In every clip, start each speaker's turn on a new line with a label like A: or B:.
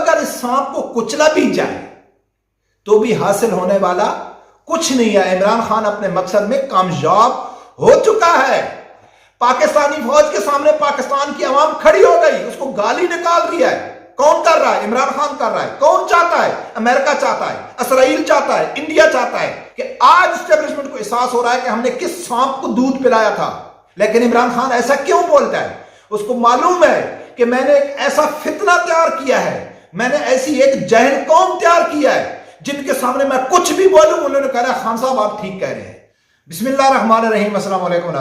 A: اگر اس سانپ کو کچلا بھی جائے تو بھی حاصل ہونے والا کچھ نہیں ہے. عمران خان اپنے مقصد میں کامیاب ہو چکا ہے. پاکستانی فوج کے سامنے پاکستان کی عوام کھڑی ہو گئی, اس کو گالی نکال رہی ہے. کون کر رہا ہے؟ عمران خان کر رہا ہے. کون چاہتا ہے؟ امریکہ چاہتا ہے, اسرائیل چاہتا ہے, انڈیا چاہتا ہے کہ آج اسٹیبلشمنٹ کو احساس ہو رہا ہے کہ ہم نے کس سانپ کو دودھ پلایا تھا. لیکن عمران خان ایسا کیوں بولتا ہے؟ اس کو معلوم ہے کہ میں نے ایک ایسا فتنہ تیار کیا ہے, میں نے ایسی ایک جہل قوم تیار کیا ہے جن کے سامنے میں کچھ بھی بولوں انہوں نے کہا خان صاحب آپ ٹھیک کہہ رہے ہیں. بسم اللہ الرحمن الرحیم. السلام علیکم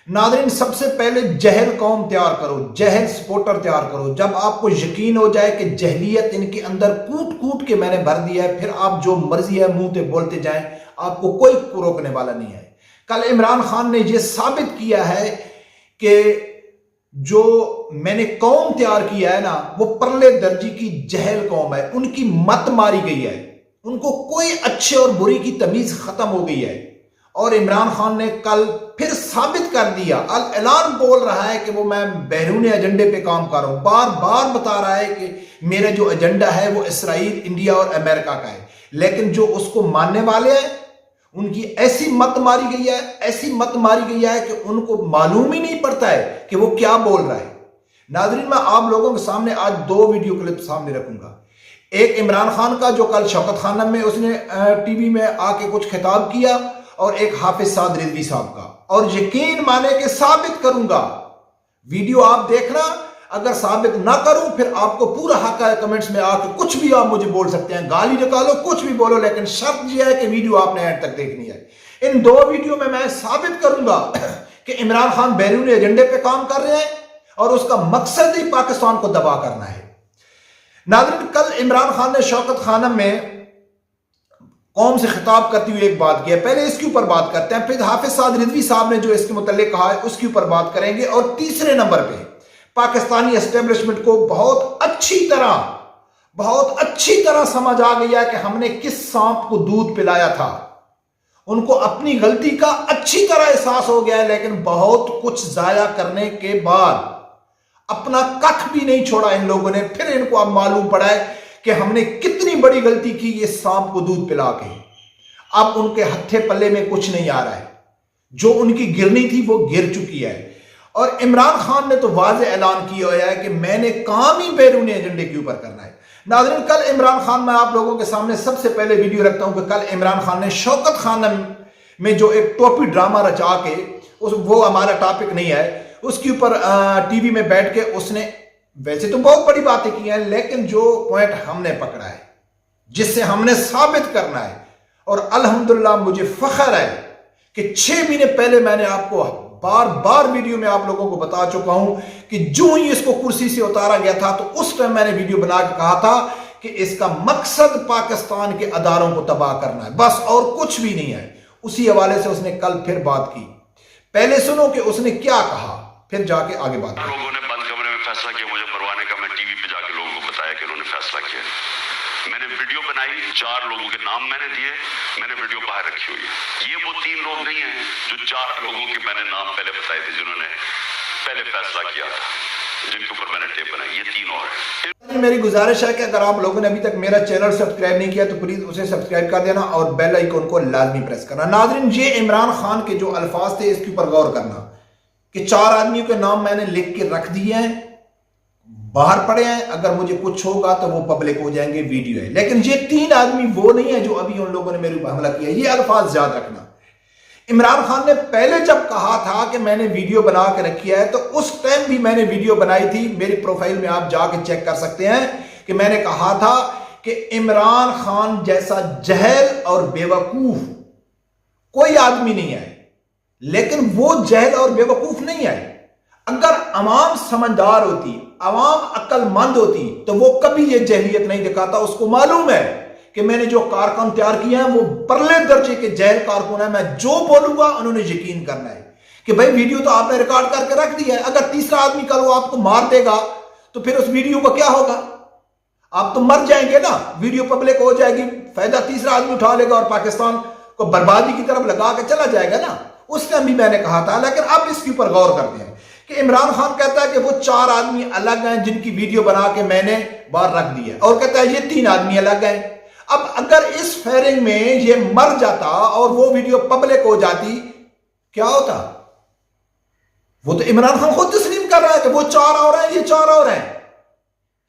A: ناظرین, سب سے پہلے جہل قوم تیار کرو, جہل سپورٹر تیار کرو. جب آپ کو یقین ہو جائے کہ جہلیت ان کے اندر کوٹ کوٹ کے میں نے بھر دیا ہے, پھر آپ جو مرضی ہے منہ تے بولتے جائیں, آپ کو کوئی روکنے والا نہیں ہے. کل عمران خان نے یہ ثابت کیا ہے کہ جو میں نے قوم تیار کیا ہے نا وہ پرلے درجے کی جہل قوم ہے. ان کی مت ماری گئی ہے, ان کو کوئی اچھے اور بری کی تمیز ختم ہو گئی ہے. اور عمران خان نے کل پھر ثابت کر دیا, اعلان بول رہا ہے کہ وہ میں بیرون ایجنڈے پہ کام کر رہا ہوں. بار بار بتا رہا ہے کہ میرا جو ایجنڈا ہے وہ اسرائیل, انڈیا اور امریکہ کا ہے. لیکن جو اس کو ماننے والے ہیں ان کی ایسی مت ماری گئی ہے, ایسی مت ماری گئی ہے کہ ان کو معلوم ہی نہیں پڑتا ہے کہ وہ کیا بول رہا ہے. ناظرین, میں آپ لوگوں کے سامنے آج دو ویڈیو کلپ سامنے رکھوں گا. ایک عمران خان کا جو کل شوکت خانم میں اس نے ٹی وی میں آ کے کچھ خطاب کیا, اور ایک حافظ سعد رضوی صاحب کا. اور یقین مانے کہ ثابت کروں گا, ویڈیو آپ دیکھنا. اگر ثابت نہ کروں پھر آپ کو پورا حق ہے کمنٹس میں آ کے کچھ بھی آپ مجھے بول سکتے ہیں, گالی نکالو, کچھ بھی بولو, لیکن شرط یہ ہے کہ ویڈیو آپ نے اینڈ تک دیکھنی ہے. ان دو ویڈیو میں ثابت کروں گا کہ عمران خان بیرون ایجنڈے پہ کام کر رہے ہیں اور اس کا مقصد ہی پاکستان کو دبا کرنا ہے. ناظرین, کل عمران خان نے شوکت خانم میں قوم سے خطاب کرتی ہوئی ایک بات کیا. پہلے اس کے اوپر بات کرتے ہیں, پھر حافظ سعد رضوی صاحب نے جو اس کے متعلق کہا ہے اس کے اوپر بات کریں گے. اور تیسرے نمبر پہ پاکستانی اسٹیبلشمنٹ کو بہت اچھی طرح سمجھ آ گیا کہ ہم نے کس سانپ کو دودھ پلایا تھا. ان کو اپنی غلطی کا اچھی طرح احساس ہو گیا ہے, لیکن بہت کچھ ضائع کرنے کے بعد اپنا ککھ بھی نہیں چھوڑا ان لوگوں نے. پھر ان کو اب معلوم پڑا ہے کہ ہم نے کتنی بڑی غلطی کی یہ سانپ کو دودھ پلا کے. اب ان کے ہتھے پلے میں کچھ نہیں آ رہا ہے, جو ان کی گرنی تھی وہ گر چکی ہے. اور عمران خان نے تو واضح اعلان کیا ہوا ہے کہ میں نے کام ہی بیرونی ایجنڈے کے اوپر کرنا ہے. ناظرین, کل عمران خان, میں آپ لوگوں کے سامنے سب سے پہلے ویڈیو رکھتا ہوں کہ کل عمران خان نے شوکت خانم میں جو ایک ٹوپی ڈرامہ رچا کے, وہ ہمارا ٹاپک نہیں ہے, اس کے اوپر ٹی وی میں بیٹھ کے اس نے ویسے تو بہت بڑی باتیں کی ہیں, لیکن جو پوائنٹ ہم نے پکڑا ہے جس سے ہم نے ثابت کرنا ہے, اور الحمدللہ مجھے فخر ہے کہ 6 مہینے پہلے میں نے آپ کو بار بار ویڈیو میں آپ لوگوں کو بتا چکا ہوں کہ جو ہی اس کو کرسی سے اتارا گیا تھا تو اس ٹائم میں نے ویڈیو بنا کے کہا تھا کہ اس کا مقصد پاکستان کے اداروں کو تباہ کرنا ہے, بس اور کچھ بھی نہیں ہے. اسی حوالے سے اس نے کل پھر بات کی. پہلے سنو کہ اس نے کیا کہا, پھر جا کے آگے بات کی.
B: لوگوں نے بند کمرے میں فیصلہ کیا مجھے پروانے کا, میں ٹی وی پہ جا کے لوگوں کو بتایا کہ انہوں نے فیصلہ کیا. میں نے ویڈیو بنائی, 4 لوگوں کے نام میں نے دیے, میں نے ویڈیو باہر رکھی ہوئی ہے. یہ وہ 3 لوگ نہیں ہیں جو 4 لوگوں کے میں نے نام پہلے بتائے تھے جنہوں نے پہلے فیصلہ کیا تھا, جن کے اوپر میں نے ٹیپ بنائی. یہ 3 اور ہیں.
A: میری گزارش ہے کہ اگر آپ لوگوں نے ابھی تک میرا چینل سبسکرائب نہیں کیا تو پلیز اسے سبسکرائب کر دینا اور بیل آئیکن کو لازمی پریس کرنا. ناظرین, یہ عمران خان کے جو الفاظ تھے اس کے اوپر غور کرنا کہ 4 آدمیوں کے نام میں نے لکھ کے رکھ دیے ہیں, باہر پڑے ہیں, اگر مجھے کچھ ہوگا تو وہ پبلک ہو جائیں گے, ویڈیو ہے. لیکن یہ 3 آدمی وہ نہیں ہیں جو ابھی ان لوگوں نے میرے اوپر حملہ کیا. یہ الفاظ یاد رکھنا. عمران خان نے پہلے جب کہا تھا کہ میں نے ویڈیو بنا کے رکھی ہے تو اس ٹائم بھی میں نے ویڈیو بنائی تھی, میری پروفائل میں آپ جا کے چیک کر سکتے ہیں کہ میں نے کہا تھا کہ عمران خان جیسا جہل اور بیوقوف کوئی آدمی نہیں ہے. لیکن وہ جہل اور بیوقوف نہیں ہے. اگر عوام سمجھدار ہوتی, عوام عقل مند ہوتی تو وہ کبھی یہ جہلیت نہیں دکھاتا. اس کو معلوم ہے کہ میں نے جو کارکن تیار کیا ہے وہ پرلے درجے کے جہل کارکن ہے. میں جو بولوں گا انہوں نے یقین کرنا ہے کہ بھائی ویڈیو تو آپ نے ریکارڈ کر کے رکھ دیا ہے. اگر تیسرا آدمی کل وہ آپ کو مار دے گا تو پھر اس ویڈیو کا کیا ہوگا؟ آپ تو مر جائیں گے نا, ویڈیو پبلک ہو جائے گی, فائدہ تیسرا آدمی اٹھا لے گا اور پاکستان کو بربادی کی طرف لگا کے چلا جائے گا نا. اس ٹائم بھی میں نے کہا تھا. لیکن اب اس کے اوپر غور کرتے ہیں کہ عمران خان کہتا ہے کہ وہ 4 آدمی الگ ہیں جن کی ویڈیو بنا کے میں نے باہر رکھ دی ہے، اور کہتا ہے یہ 3 آدمی الگ ہیں۔ اب اگر اس فائرنگ میں یہ مر جاتا اور وہ ویڈیو پبلک ہو جاتی کیا ہوتا؟ وہ تو عمران خان خود تسلیم کر رہا ہے کہ وہ 4 اور ہیں، یہ 4 اور ہیں۔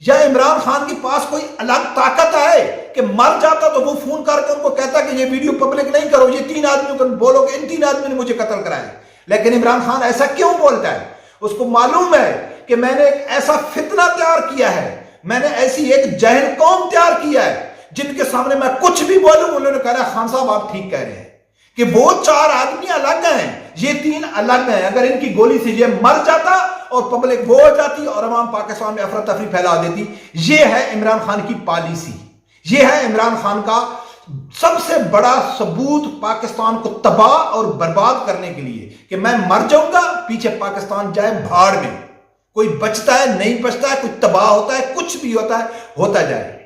A: یا عمران خان کے پاس کوئی الگ طاقت ہے کہ مر جاتا تو وہ فون کر کے ان کو کہتا کہ یہ ویڈیو پبلک نہیں کرو، یہ 3 آدمیوں کو بولو کہ ان 3 آدمیوں نے مجھے قتل کرایا۔ لیکن عمران خان ایسا کیوں بولتا ہے؟ اس کو معلوم ہے کہ میں نے ایک ایسا فتنہ تیار کیا ہے، میں نے ایسی ایک جاہل قوم تیار کیا ہے جن کے سامنے میں کچھ بھی بولوں انہوں نے کہا خان صاحب آپ ٹھیک کہہ رہے ہیں کہ وہ 4 آدمی الگ ہیں، یہ 3 الگ ہیں۔ اگر ان کی گولی سے یہ مر جاتا اور پبلک وہ ہو جاتی اور عوام پاکستان میں افراتفری پھیلا دیتی۔ یہ ہے عمران خان کی پالیسی، یہ ہے عمران خان کا سب سے بڑا ثبوت پاکستان کو تباہ اور برباد کرنے کے لیے کہ میں مر جاؤں گا، پیچھے پاکستان جائے بھاڑ میں، کوئی بچتا ہے نہیں بچتا ہے، کوئی تباہ ہوتا ہے، کچھ بھی ہوتا ہے ہوتا جائے۔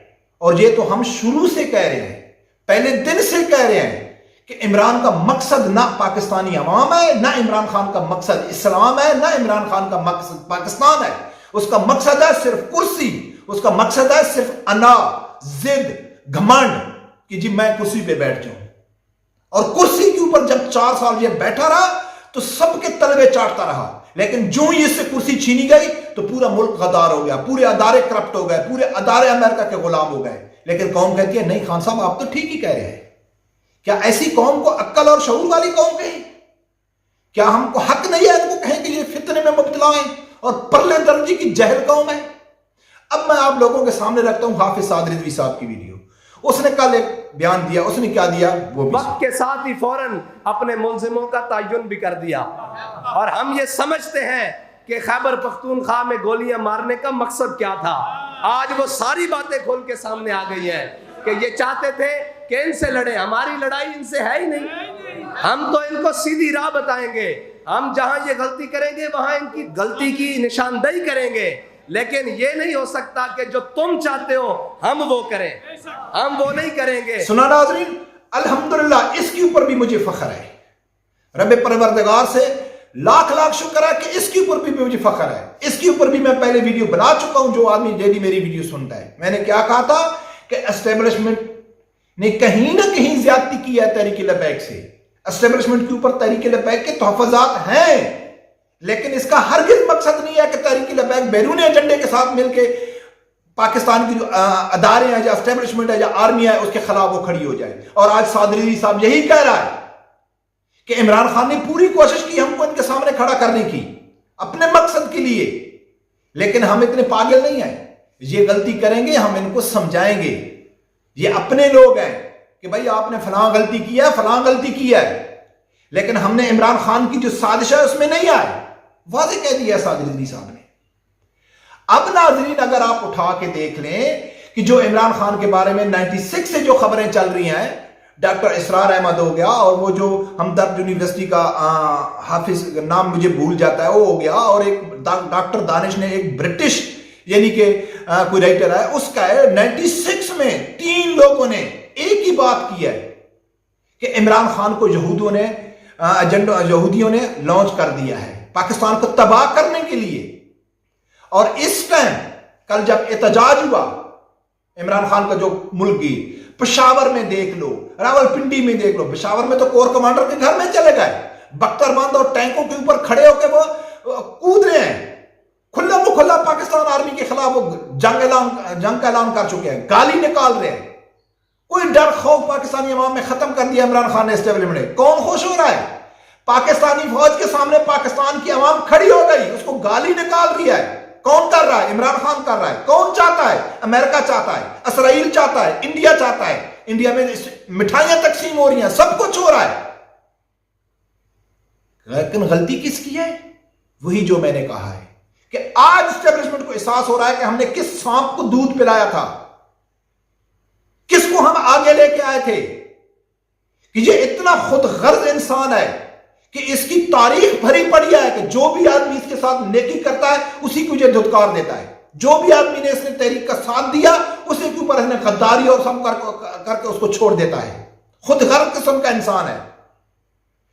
A: اور یہ تو ہم شروع سے کہہ رہے ہیں، پہلے دن سے کہہ رہے ہیں کہ عمران کا مقصد نہ پاکستانی عوام ہے، نہ عمران خان کا مقصد اسلام ہے، نہ عمران خان کا مقصد پاکستان ہے۔ اس کا مقصد ہے صرف کرسی، اس کا مقصد ہے صرف انا، ضد، گھمنڈ کہ جی میں کرسی پہ بیٹھ جاؤں۔ اور کرسی کے اوپر جب 4 سال یہ بیٹھا رہا تو سب کے تلوے چاٹتا رہا، لیکن جو ہی اس سے کرسی چھینی گئی تو پورا ملک غدار ہو گیا، پورے ادارے کرپٹ ہو گئے، پورے ادارے امریکہ کے غلام ہو گئے۔ لیکن قوم کہتی ہے نہیں خان صاحب آپ تو ٹھیک ہی کہہ رہے ہیں۔ کیا ایسی قوم کو عقل اور شعور والی قوم کہیں؟ کیا ہم کو حق نہیں ہے ان کو کہیں کہ یہ فتنے میں مبتلا ہیں اور پرلے درجے کی جہل قوم ہے؟ اب میں آپ لوگوں کے سامنے رکھتا ہوں حافظ سعد رضوی صاحب کی ویڈیو۔ اس نے کل ایک بیان دیا، اس نے کیا دیا وہ بھی
C: وقت کے ساتھ ہی فوراً اپنے ملزموں کا تعین بھی کر دیا، اور ہم یہ سمجھتے ہیں کہ خیبر پختونخوا میں گولیاں مارنے کا مقصد کیا تھا۔ آج وہ ساری باتیں کھول کے سامنے آ گئی ہیں کہ یہ چاہتے تھے کہ ان سے لڑیں، ہماری لڑائی ان سے ہے ہی نہیں، ہم تو ان کو سیدھی راہ بتائیں گے، ہم جہاں یہ غلطی کریں گے وہاں ان کی غلطی کی نشاندہی کریں گے، لیکن یہ نہیں ہو سکتا کہ جو تم چاہتے ہو ہم وہ کریں، ہم وہ نہیں کریں گے۔
A: سنا ناظرین، الحمدللہ اس کے اوپر بھی مجھے فخر ہے، رب پروردگار سے لاکھ لاکھ شکر ہے کہ اس کے اوپر بھی مجھے فخر ہے۔ اس کے اوپر بھی میں پہلے ویڈیو بنا چکا ہوں، جو آدمی ڈیلی میری ویڈیو سنتا ہے۔ میں نے کیا کہا تھا کہ اسٹیبلشمنٹ نے کہیں نہ کہیں زیادتی کی ہے تحریک لبیک سے۔ اسٹیبلشمنٹ کے اوپر تحریک لبیک کے تحفظات ہیں، لیکن اس کا ہرگز مقصد نہیں ہے کہ تحریک لبیک بیرون ایجنڈے کے ساتھ مل کے پاکستان کی جو ادارے ہیں یا اسٹیبلشمنٹ ہے یا آرمی ہے اس کے خلاف وہ کھڑی ہو جائے۔ اور آج سعد رضوی صاحب یہی کہہ رہا ہے کہ عمران خان نے پوری کوشش کی ہم کو ان کے سامنے کھڑا کرنے کی اپنے مقصد کے لیے، لیکن ہم اتنے پاگل نہیں ہیں، یہ غلطی کریں گے ہم ان کو سمجھائیں گے، یہ اپنے لوگ ہیں کہ بھائی آپ نے فلاں غلطی کی ہے، فلاں غلطی کی ہے، لیکن ہم نے عمران خان کی جو سازش ہے اس میں نہیں آئے، واضح کہہ دیا سعد رضوی صاحب نے۔ اب ناظرین اگر آپ اٹھا کے دیکھ لیں کہ جو عمران خان کے بارے میں 96 سے جو خبریں چل رہی ہیں، ڈاکٹر اسرار احمد ہو گیا، اور وہ جو ہمدرد یونیورسٹی کا حافظ نام مجھے بھول جاتا ہے وہ ہو گیا، اور ایک ڈاکٹر دانش نے ایک برٹش یعنی کہ کوئی رائٹر ہے اس کا ہے، 96 میں 3 لوگوں نے ایک ہی بات کی ہے کہ عمران خان کو یہودیوں نے لانچ کر دیا ہے پاکستان کو تباہ کرنے کے لیے۔ اور اس ٹائم کل جب احتجاج ہوا عمران خان کا جو ملک کی، پشاور میں دیکھ لو، راول پنڈی میں دیکھ لو، پشاور میں تو کور کمانڈر کے گھر میں چلے گئے، بختر بند اور ٹینکوں کے اوپر کھڑے ہو کے وہ کود رہے ہیں، کھلا پاکستان آرمی کے خلاف وہ جنگ کا اعلان کر چکے ہیں، گالی نکال رہے ہیں۔ کوئی ڈر خوف پاکستانی عوام میں ختم کر دیا عمران خان نے اسٹیبلشمنٹ نے۔ کون خوش ہو رہا ہے؟ پاکستانی فوج کے سامنے پاکستان کی عوام کھڑی ہو گئی، اس کو گالی نکال رہی ہے۔ کون کر رہا ہے؟ عمران خان کر رہا ہے۔ کون چاہتا ہے؟ امریکہ چاہتا ہے، اسرائیل چاہتا ہے، انڈیا چاہتا ہے، انڈیا میں مٹھائیاں تقسیم ہو رہی ہیں، سب کچھ ہو رہا ہے، لیکن غلطی کس کی ہے؟ وہی جو میں نے کہا ہے کہ آج اسٹیبلشمنٹ کو احساس ہو رہا ہے کہ ہم نے کس سانپ کو دودھ پلایا تھا، کس کو ہم آگے لے کے آئے تھے، کہ یہ اتنا خود غرض انسان ہے کہ اس کی تاریخ بھری پڑی ہے کہ جو بھی آدمی اس کے ساتھ نیکی کرتا ہے اسی کو یہ دھتکار دیتا ہے، جو بھی آدمی نے اس نے تحریک کا ساتھ دیا اسی کے اوپر اس نے غداری اور سب کر کے اس کو چھوڑ دیتا ہے، خود غرض قسم کا انسان ہے۔